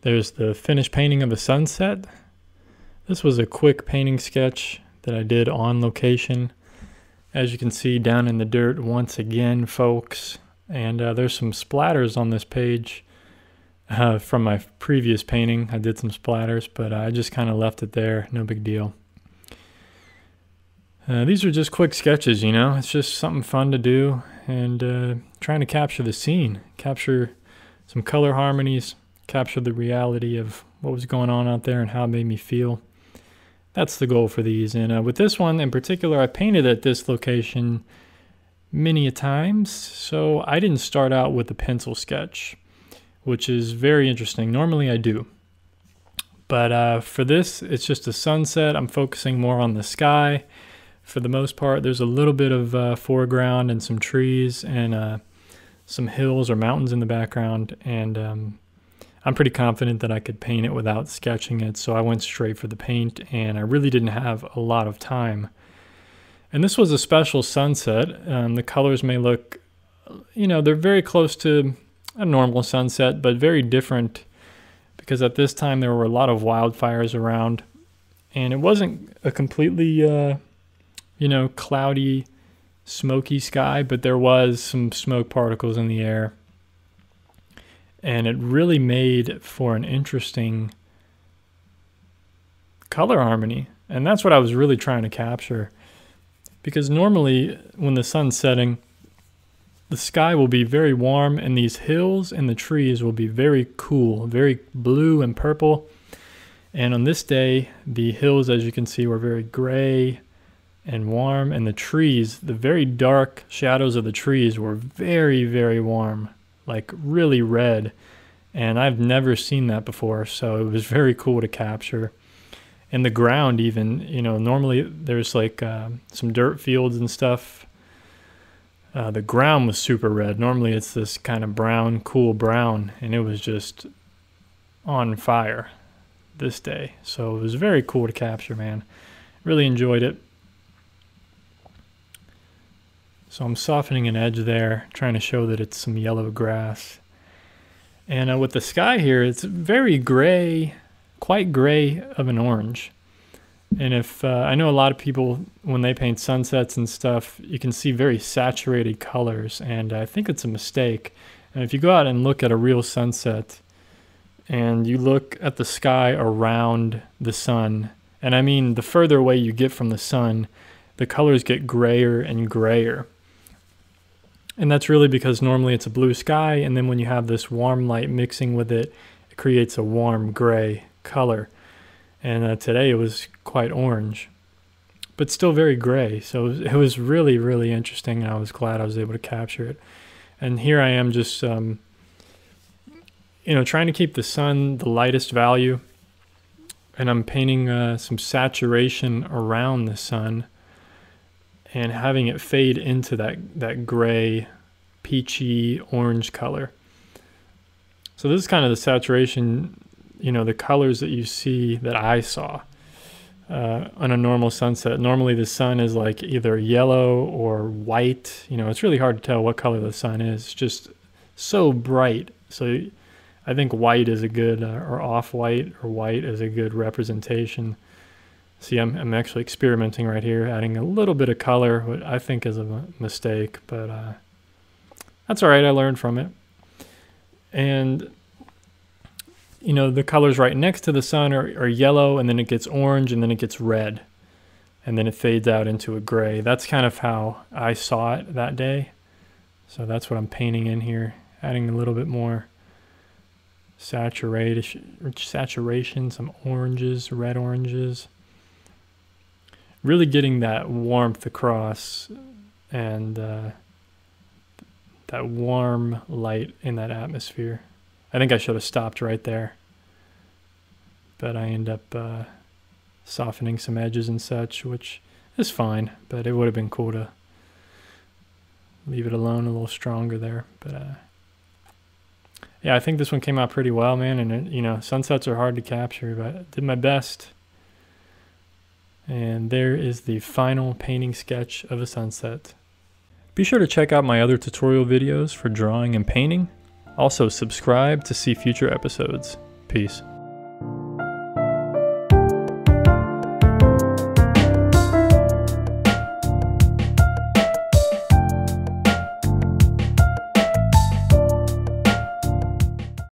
There's the finished painting of a sunset. This was a quick painting sketch that I did on location. As you can see, down in the dirt once again, folks. And there's some splatters on this page from my previous painting. I did some splatters, but I just kind of left it there. No big deal. These are just quick sketches, you know. It's just something fun to do, and trying to capture the scene, capture some color harmonies, capture the reality of what was going on out there and how it made me feel. That's the goal for these. And with this one in particular, I painted at this location many a times, so I didn't start out with a pencil sketch, which is very interesting. Normally I do. But for this, it's just a sunset. I'm focusing more on the sky. For the most part, there's a little bit of foreground and some trees and some hills or mountains in the background. And I'm pretty confident that I could paint it without sketching it. So I went straight for the paint, and I really didn't have a lot of time. And this was a special sunset. The colors may look, you know, they're very close to a normal sunset, but very different because at this time there were a lot of wildfires around, and it wasn't a completely you know, cloudy, smoky sky, but there was some smoke particles in the air. And it really made for an interesting color harmony. And that's what I was really trying to capture. Because normally when the sun's setting, the sky will be very warm and these hills and the trees will be very cool, very blue and purple. And on this day, the hills, as you can see, were very gray and warm, and the trees, the very dark shadows of the trees were very, very warm, like really red. And I've never seen that before, so it was very cool to capture. And the ground even, you know, normally there's like some dirt fields and stuff. The ground was super red. Normally it's this kind of brown, cool brown, and it was just on fire this day. So it was very cool to capture, man. Really enjoyed it. So I'm softening an edge there, trying to show that it's some yellow grass. And with the sky here, it's very gray, quite gray of an orange. And if I know a lot of people, when they paint sunsets and stuff, you can see very saturated colors, and I think it's a mistake. And if you go out and look at a real sunset, and you look at the sky around the sun, and I mean the further away you get from the sun, the colors get grayer and grayer. And that's really because normally it's a blue sky, and then when you have this warm light mixing with it, it creates a warm gray color. And today it was quite orange, but still very gray. So it was really, really interesting, and I was glad I was able to capture it. And here I am just, you know, trying to keep the sun the lightest value, and I'm painting some saturation around the sun, and having it fade into that gray, peachy, orange color. So this is kind of the saturation, you know, the colors that you see that I saw on a normal sunset. Normally the sun is like either yellow or white. You know, it's really hard to tell what color the sun is. It's just so bright. So I think white is a good, or off-white or white is a good representation. See, I'm actually experimenting right here, adding a little bit of color, what I think is a mistake, but that's all right. I learned from it. And, you know, the colors right next to the sun are yellow, and then it gets orange, and then it gets red, and then it fades out into a gray. That's kind of how I saw it that day. So that's what I'm painting in here, adding a little bit more saturation, some oranges, red oranges. Really getting that warmth across, and that warm light in that atmosphere. I think I should have stopped right there, but I end up softening some edges and such, which is fine, but it would have been cool to leave it alone a little stronger there. But yeah, I think this one came out pretty well, man. And you know, sunsets are hard to capture, but I did my best. And there is the final painting sketch of a sunset. Be sure to check out my other tutorial videos for drawing and painting. Also subscribe to see future episodes. Peace.